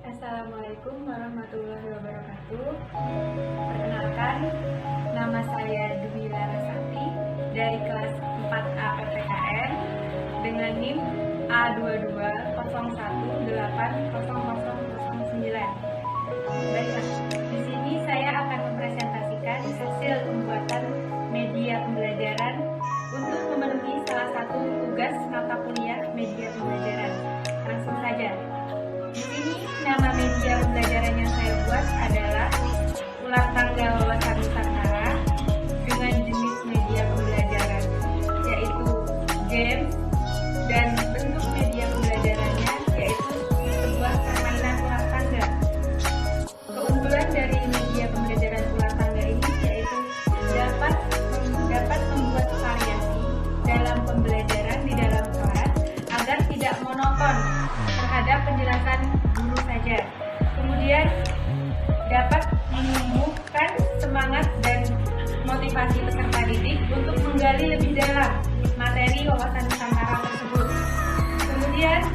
Assalamualaikum warahmatullahi wabarakatuh. Perkenalkan, nama saya Dwi Larasati dari kelas 4A PPKN dengan NIM A22018009. Baiklah, di sini saya akan mempresentasikan hasil pembuatan media pembelajaran untuk memenuhi salah satu tugas mata kuliah media pembelajaran. Langsung saja. Di sini nama media pembelajaran yang saya buat adalah ulang tangga wawasan Nusantara dengan jenis media pembelajaran yaitu game, dan bentuk media pembelajarannya yaitu sebuah permainan ulang tangga. Keunggulan dari media pembelajaran ulang tangga ini yaitu dapat membuat variasi dalam pembelajaran di dalam kelas agar tidak monoton terhadap penjelasan guru saja. Kemudian dapat menumbuhkan semangat dan motivasi peserta didik untuk menggali lebih dalam materi wawasan Nusantara tersebut. Kemudian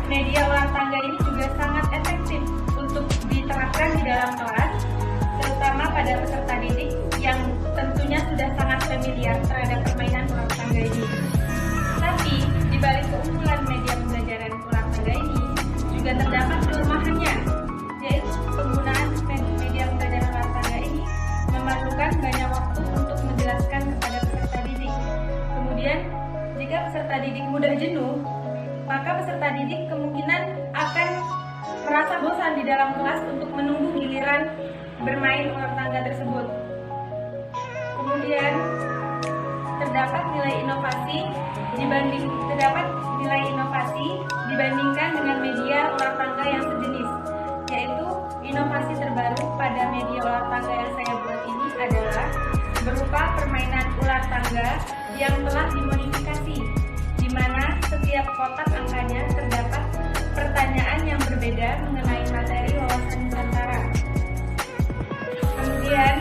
media ulang tangga ini juga sangat efektif untuk diterapkan di dalam kelas, terutama pada peserta didik yang tentunya sudah sangat familiar terhadap permainan ulang tangga ini. Tapi di balik keunggulan media pembelajaran ulang tangga ini juga terdapat kelemahannya, yaitu penggunaan media pembelajaran ulang tangga ini memerlukan banyak waktu untuk menjelaskan kepada peserta didik. Kemudian jika peserta didik mudah jenuh, maka peserta didik kemungkinan akan merasa bosan di dalam kelas untuk menunggu giliran bermain ulang tangga tersebut. Kemudian terdapat nilai inovasi dibandingkan dengan media ulang tangga yang sejenis, yaitu inovasi terbaru pada media ulang tangga yang saya buat ini adalah berupa permainan ulang tangga yang telah dimodifikasi, di mana setiap kotak angkanya terdapat pertanyaan yang berbeda mengenai materi wawasan Nusantara. Kemudian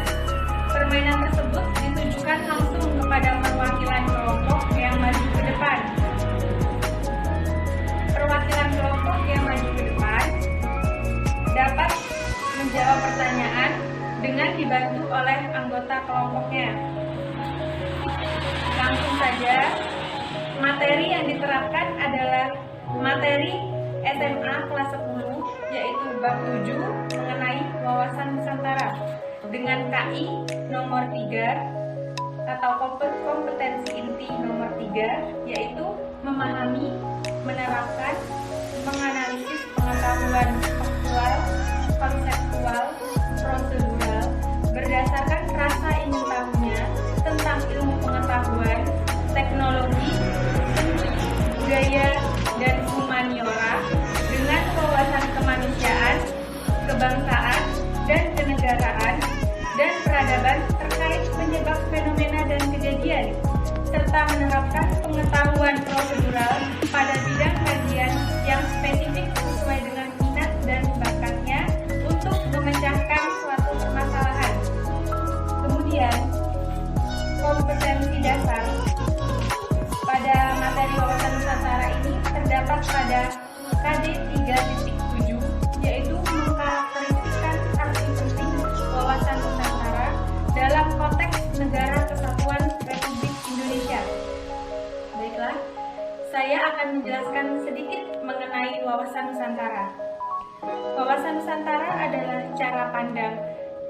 permainan tersebut ditujukan langsung kepada perwakilan kelompok yang maju ke depan. Perwakilan kelompok yang maju ke depan dapat menjawab pertanyaan dengan dibantu oleh anggota kelompoknya. Langsung saja, materi yang diterapkan adalah materi SMA kelas 10, yaitu bab 7 mengenai wawasan Nusantara dengan KI nomor 3 atau kompetensi inti nomor 3, yaitu memahami, menerapkan, menganalisis pengetahuan faktual, konseptual, prosedural berdasarkan rasa ingin tahunya tentang ilmu pengetahuan, teknologi, seni, budaya, dan humaniora dengan wawasan kemanusiaan, kebangsaan, dan kenegaraan, dan peradaban terkait penyebab fenomena dan kejadian, serta menerapkan pengetahuan prosedural pada bidang kajian yang spesifik sesuai dengan minat dan bakatnya untuk memecahkan suatu permasalahan. Kemudian, kompetensi dasar pada materi wawasan Nusantara ini terdapat pada KD 3.7, yaitu mengkarakteristikkan arti penting wawasan Nusantara dalam konteks Negara Kesatuan Republik Indonesia. Baiklah, saya akan menjelaskan sedikit mengenai wawasan Nusantara. Wawasan Nusantara adalah cara pandang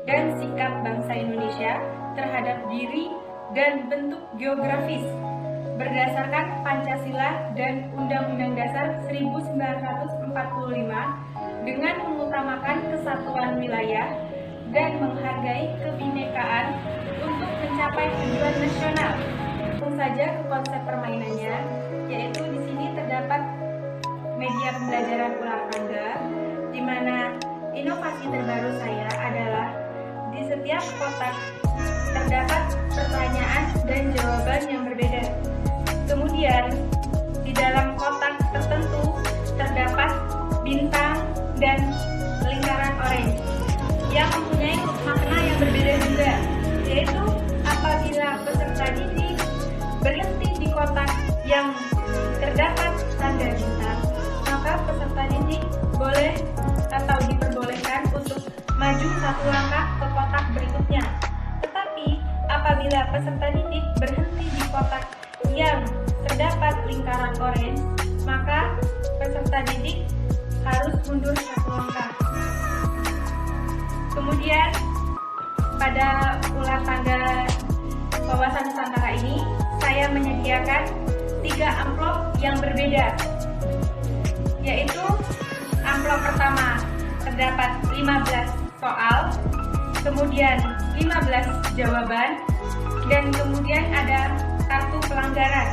dan sikap bangsa Indonesia terhadap diri dan bentuk geografis berdasarkan Pancasila dan Undang-Undang Dasar 1945 dengan mengutamakan kesatuan wilayah dan menghargai kebinekaan untuk mencapai tujuan nasional. Langsung saja ke konsep permainannya, yaitu di sini terdapat media pembelajaran ulang tangga, di mana inovasi terbaru saya adalah di setiap kotak terdapat pertanyaan dan jawaban yang berbeda. Kemudian di dalam kotak tertentu terdapat bintang dan lingkaran oranye yang mempunyai makna yang berbeda juga, yaitu apabila peserta didik berhenti di kotak yang terdapat tanda bintang, maka peserta didik boleh atau langkah ke kotak berikutnya. Tetapi apabila peserta didik berhenti di kotak yang terdapat lingkaran oranye, maka peserta didik harus mundur 1 langkah. Kemudian pada ular tangga wawasan Nusantara ini, saya menyediakan 3 amplop yang berbeda, yaitu amplop pertama terdapat 15 soal, kemudian 15 jawaban, dan kemudian ada kartu pelanggaran.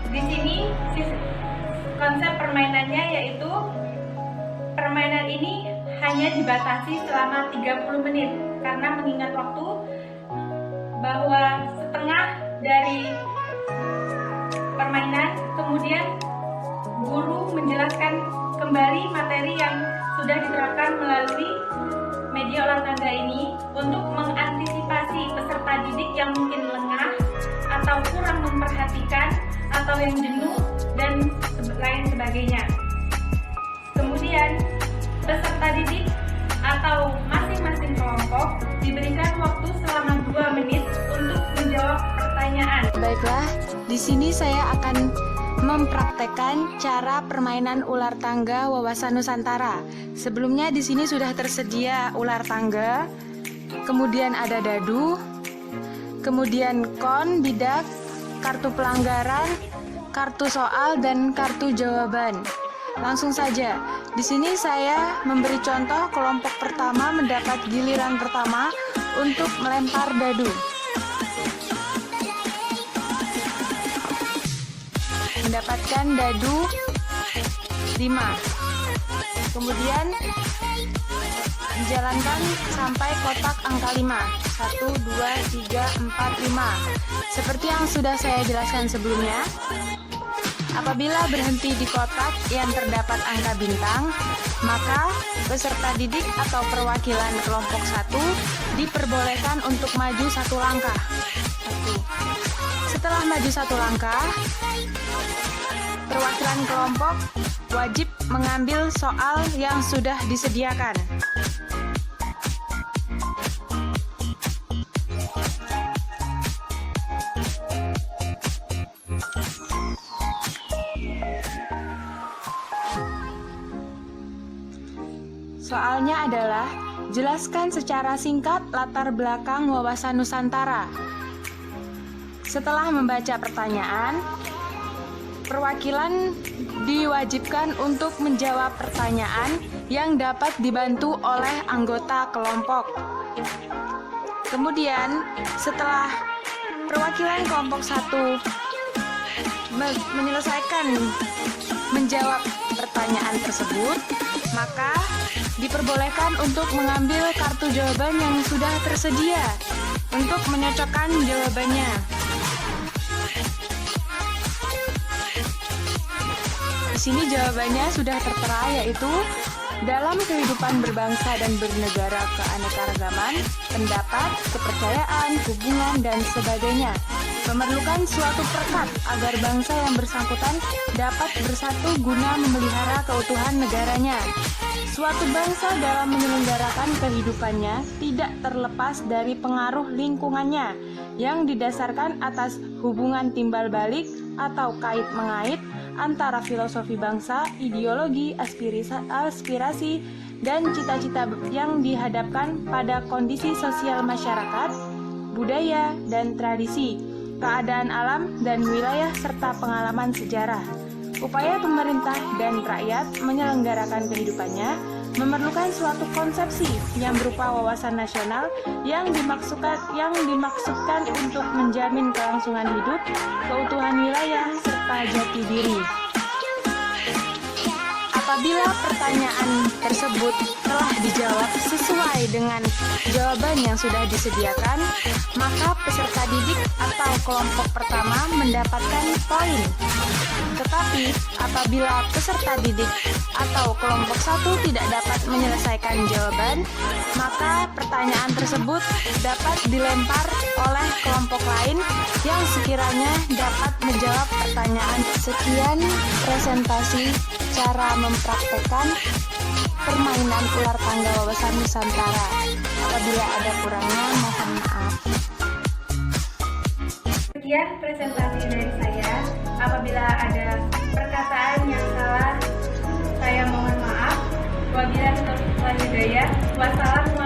Di sini konsep permainannya yaitu permainan ini hanya dibatasi selama 30 menit karena mengingat waktu bahwa setengah dari permainan kemudian guru menjelaskan kembali materi yang sudah diterapkan melalui media ular tangga ini untuk mengantisipasi peserta didik yang mungkin lengah atau kurang memperhatikan atau yang jenuh dan lain sebagainya. Kemudian peserta didik atau masing-masing kelompok diberikan waktu selama 2 menit untuk menjawab pertanyaan. Baiklah, di sini saya akan mempraktekkan cara permainan ular tangga wawasan Nusantara. Sebelumnya di sini sudah tersedia ular tangga, kemudian ada dadu, kemudian kon, bidak, kartu pelanggaran, kartu soal, dan kartu jawaban. Langsung saja, di sini saya memberi contoh kelompok pertama mendapat giliran pertama untuk melempar dadu. Mendapatkan dadu 5. Kemudian dijalankan sampai kotak angka 5. 1, 2, 3, 4, 5. Seperti yang sudah saya jelaskan sebelumnya, apabila berhenti di kotak yang terdapat angka bintang, maka peserta didik atau perwakilan kelompok 1 diperbolehkan untuk maju 1 langkah. Setelah maju 1 langkah, perwakilan kelompok wajib mengambil soal yang sudah disediakan. Soalnya adalah, jelaskan secara singkat latar belakang wawasan Nusantara. Setelah membaca pertanyaan, perwakilan diwajibkan untuk menjawab pertanyaan yang dapat dibantu oleh anggota kelompok. Kemudian, setelah perwakilan kelompok 1 menyelesaikan menjawab pertanyaan tersebut, maka diperbolehkan untuk mengambil kartu jawaban yang sudah tersedia untuk menyocokkan jawabannya. Di sini jawabannya sudah tertera, yaitu dalam kehidupan berbangsa dan bernegara keanekaragaman, pendapat, kepercayaan, hubungan, dan sebagainya memerlukan suatu perkat agar bangsa yang bersangkutan dapat bersatu guna memelihara keutuhan negaranya. Suatu bangsa dalam menyelenggarakan kehidupannya tidak terlepas dari pengaruh lingkungannya yang didasarkan atas hubungan timbal balik atau kait-mengait antara filosofi bangsa, ideologi, aspirasi, dan cita-cita yang dihadapkan pada kondisi sosial masyarakat, budaya, dan tradisi, keadaan alam dan wilayah, serta pengalaman sejarah. Upaya pemerintah dan rakyat menyelenggarakan kehidupannya memerlukan suatu konsepsi yang berupa wawasan nasional yang dimaksudkan untuk menjamin kelangsungan hidup, keutuhan wilayah, serta jati diri. Apabila pertanyaan tersebut telah dijawab sesuai dengan jawaban yang sudah disediakan, maka peserta didik atau kelompok pertama mendapatkan poin. Tetapi apabila peserta didik atau kelompok 1 tidak dapat menyelesaikan jawaban, maka pertanyaan tersebut dapat dilempar oleh kelompok lain yang sekiranya dapat menjawab pertanyaan. Sekian presentasi cara mempraktekkan permainan ular tangga wawasan Nusantara. Apabila ada kurangnya, mohon maaf. Sekian presentasi dari saya. Apabila ada perkataan yang salah, saya mohon maaf. Wabillahi taufiq wal hidayah. Wassalamualaikum